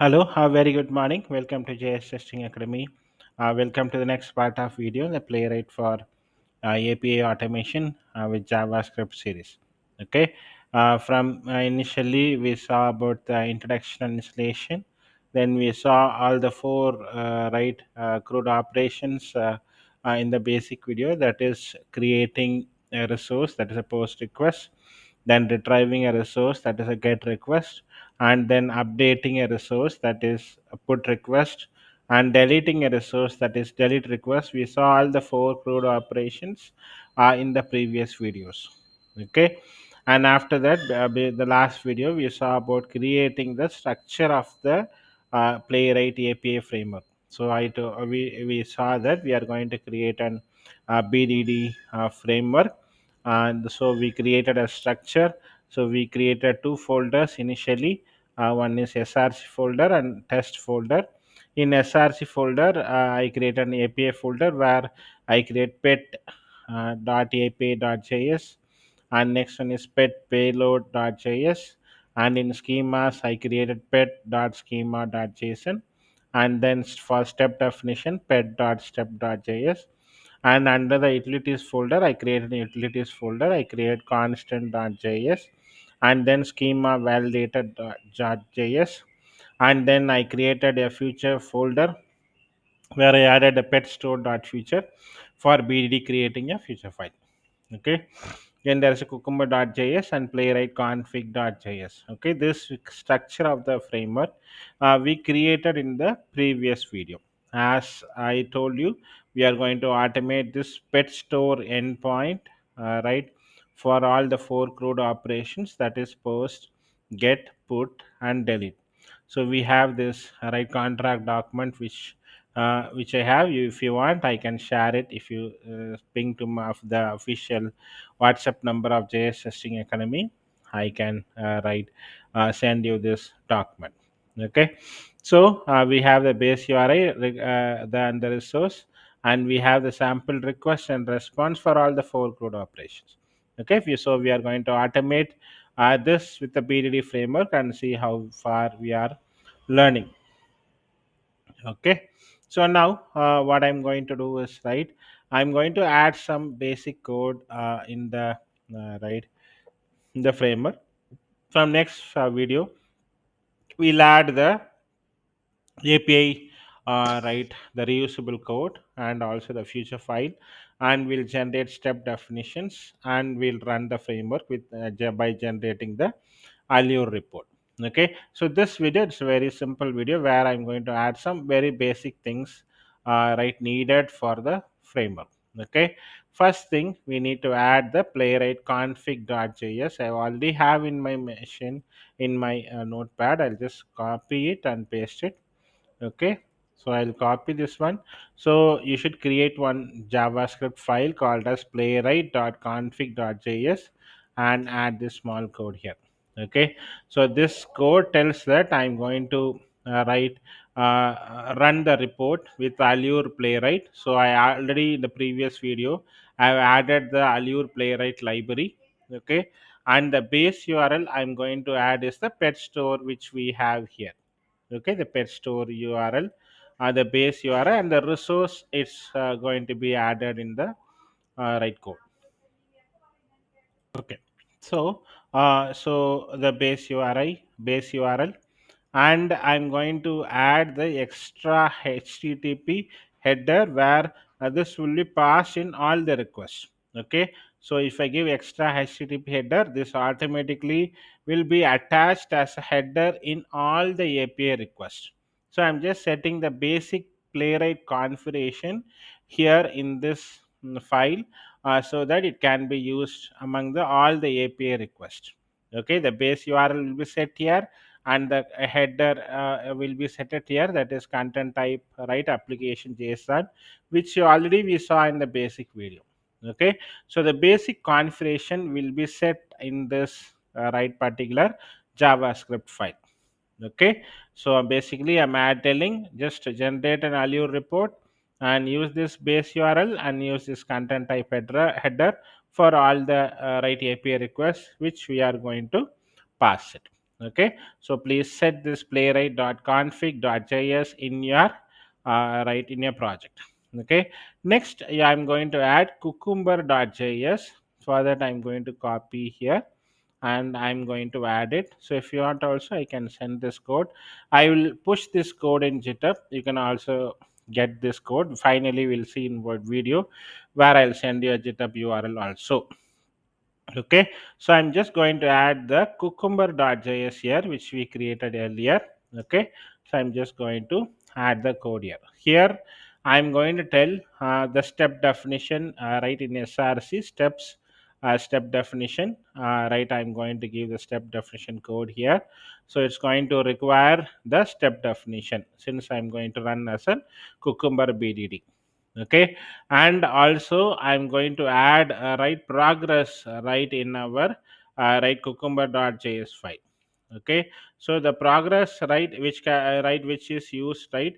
Hello, very good morning. Welcome to JS Testing Academy. Welcome to the next part of video, the Playwright for API automation with JavaScript series. Okay, from initially we saw about the introduction and installation. Then we saw all the four CRUD operations in the basic video. That is creating a resource, that is a post request, then retrieving a resource, that is a get request, and then updating a resource, that is a put request, and deleting a resource, that is delete request. We saw all the four CRUD operations in the previous videos. Okay, and after that, the last video we saw about creating the structure of the Playwright API framework. So we saw that we are going to create an BDD framework, and so we created a structure. So we created two folders initially. One is src folder and test folder. In src folder, I create an API folder where I create pet .api.js, and next one is pet payload.js, and in schemas I created pet.schema.json, and then for step definition pet.step.js, and under the utilities folder I created a utilities folder. I create constant.js, and then schema validated.js, and then I created a future folder where I added a pet store.future for BDD creating a future file. Okay, then there's a cucumber.js and playwright config.js. Okay, this structure of the framework we created in the previous video. As I told you, we are going to automate this pet store endpoint, right, for all the four CRUD operations, that is post, get, put, and delete. So we have this right contract document which I have. You, if you want, I can share it. If you ping to the official WhatsApp number of JS Testing Academy, I can send you this document. Okay, so we have the base URI, the resource, and we have the sample request and response for all the four CRUD operations. Okay, so we are going to automate this with the BDD framework and see how far we are learning. Okay, so now what I'm going to do is, right, I'm going to add some basic code in the right in the framework. From next video we'll add the API, right, the reusable code and also the future file, and we'll generate step definitions, and we'll run the framework with by generating the Allure report. Okay, so this video, it's a very simple video where I'm going to add some very basic things right needed for the framework. Okay, first thing we need to add the playwright config.js. I already have in my machine in my notepad. I'll just copy it and paste it. Okay, so I'll copy this one. So you should create one JavaScript file called as playwright.config.js and add this small code here. Okay, so this code tells that I'm going to run the report with Allure Playwright. So I already in the previous video I've added the Allure Playwright library. Okay, and the base URL I'm going to add is the pet store which we have here. Okay, the pet store URL, the base URL, and the resource is going to be added in the right code. Okay, so the base URL, and I'm going to add the extra HTTP header where this will be passed in all the requests. Okay, so if I give extra HTTP header, this automatically will be attached as a header in all the API requests. So I'm just setting the basic playwright configuration here in this file, so that it can be used among the all the API requests. Okay, the base URL will be set here, and the header will be set it here, that is content type, right, application JSON, which already we saw in the basic video. Okay, so the basic configuration will be set in this right particular JavaScript file. Okay, so basically I'm telling just to generate an Allure report and use this base URL and use this content type header for all the right API requests which we are going to pass it. Okay, so please set this playwright.config.js in your right in your project. Okay, next, yeah, I'm going to add cucumber.js. For that, I'm going to copy here and I'm going to add it. So if you want also, I can send this code. I will push this code in GitHub. You can also get this code. Finally, we'll see in what video where I'll send you a GitHub URL also. Okay, so I'm just going to add the cucumber.js here, which we created earlier. Okay, so I'm just going to add the code here. I'm going to tell the step definition, right, in src steps, step definition, right. I'm going to give the step definition code here. So it's going to require the step definition since I'm going to run as a cucumber bdd. Okay, and also I'm going to add right progress right in our right cucumber.js file. Okay, so the progress right right which is used right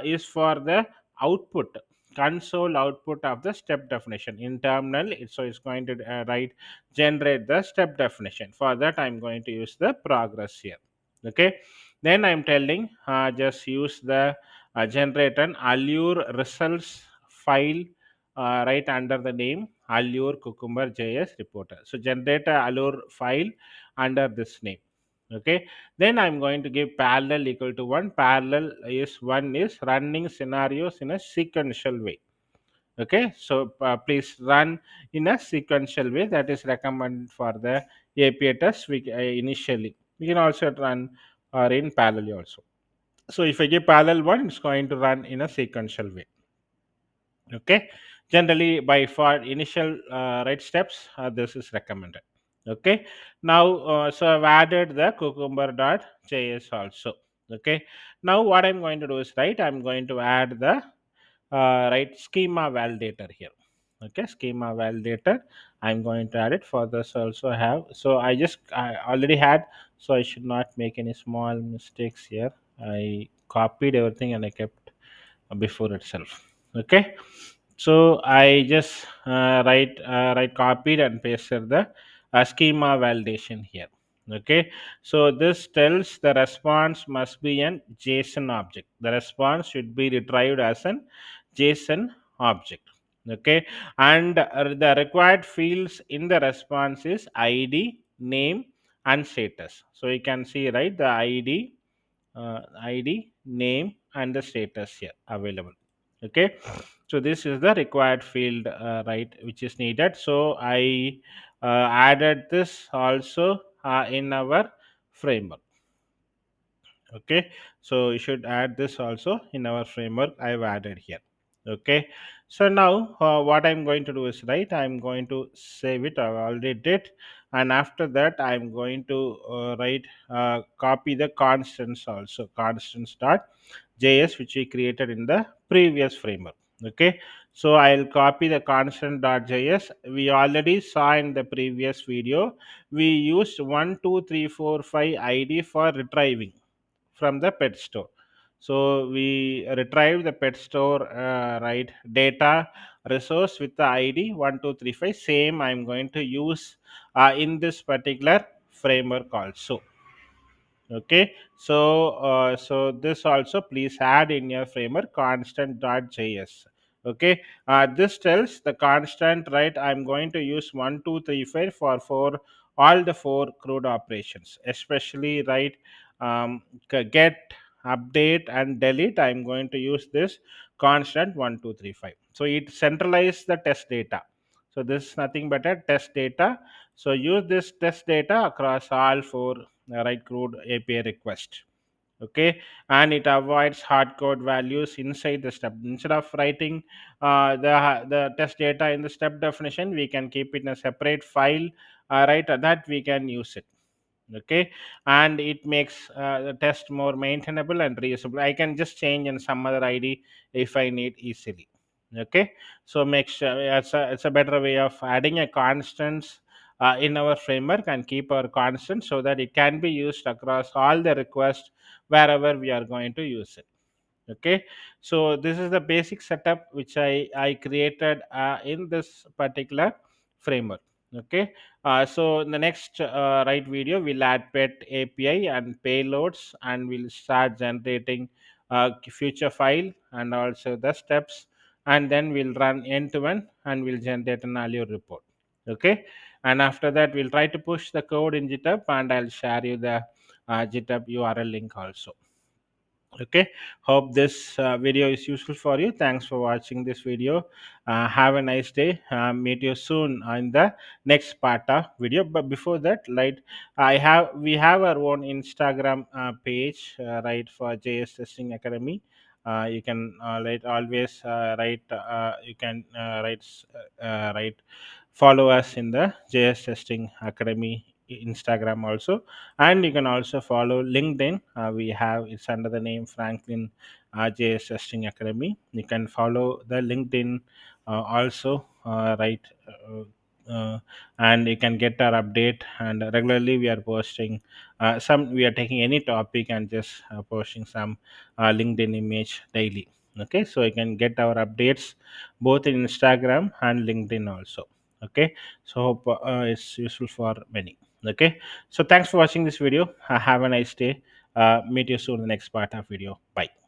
is for the output, console output of the step definition in terminal. So it's going to write generate the step definition. For that, I'm going to use the progress here. Okay, then I'm telling just use the generate an allure results file right under the name allure cucumber js reporter. So generate a allure file under this name. Okay, then I'm going to give parallel equal to 1. Parallel is one is running scenarios in a sequential way. Okay, so please run in a sequential way. That is recommended for the API test. We initially we can also run or in parallel also. So if I give parallel one, it's going to run in a sequential way. Okay, generally by for initial right steps, this is recommended. Okay, now so I've added the cucumber.js also. Okay, now what I'm going to do is right, I'm going to add the right schema validator here. Okay, schema validator, I'm going to add it. For this also have, so I already had, so I should not make any small mistakes here. I copied everything and I kept before itself. Okay, so I just write copied and pasted the schema validation here. Okay, so this tells the response must be an JSON object. The response should be retrieved as an JSON object. Okay, and the required fields in the response is ID, name, and status. So you can see right the ID, name, and the status here available. Okay, so this is the required field right which is needed. So I added this also in our framework. Okay, so you should add this also in our framework. I've added here. Okay, so now what I'm going to do is right, I'm going to save it. I already did, and after that I'm going to write copy the constants also, constants dot js which we created in the previous framework. Okay, so I'll copy the constant.js. We already saw in the previous video we used 1 2 3 4 5 id for retrieving from the pet store. So we retrieve the pet store right data resource with the id 1235. Same I'm going to use in this particular framework also. Okay, so so this also please add in your framework constant.js. Okay, this tells the constant right, I'm going to use 1235 for all the four CRUD operations, especially right get, update, and delete. I'm going to use this constant 1235. So it centralizes the test data. So this is nothing but a test data. So use this test data across all four right CRUD API request. Okay, and it avoids hard code values inside the step. Instead of writing the test data in the step definition, we can keep it in a separate file. Right, that we can use it. Okay, and it makes the test more maintainable and reusable. I can just change in some other id if I need easily. Okay, so make sure it's a better way of adding a constants in our framework and keep our constant so that it can be used across all the requests wherever we are going to use it. Okay, so this is the basic setup which I created in this particular framework. Okay, so in the next right video we'll add pet API and payloads, and we'll start generating future file and also the steps, and then we'll run end to end and we'll generate an Allure report. Okay, and after that we'll try to push the code in GitHub, and I'll share you the GitHub URL link also. Okay, hope this video is useful for you. Thanks for watching this video. Have a nice day. Meet you soon in the next part of video. But before that, like, we have our own Instagram page, right, for JS Testing Academy. You can always write you can write follow us in the JS Testing Academy Instagram also, and you can also follow LinkedIn. We have it's under the name Franklin JS Testing Academy. You can follow the LinkedIn also, right. And you can get our update, and regularly we are posting some we are taking any topic and just posting some LinkedIn image daily. Okay, so you can get our updates both in Instagram and LinkedIn also. Okay, so hope it's useful for many. Okay, so thanks for watching this video. Have a nice day. Meet you soon in the next part of video. Bye.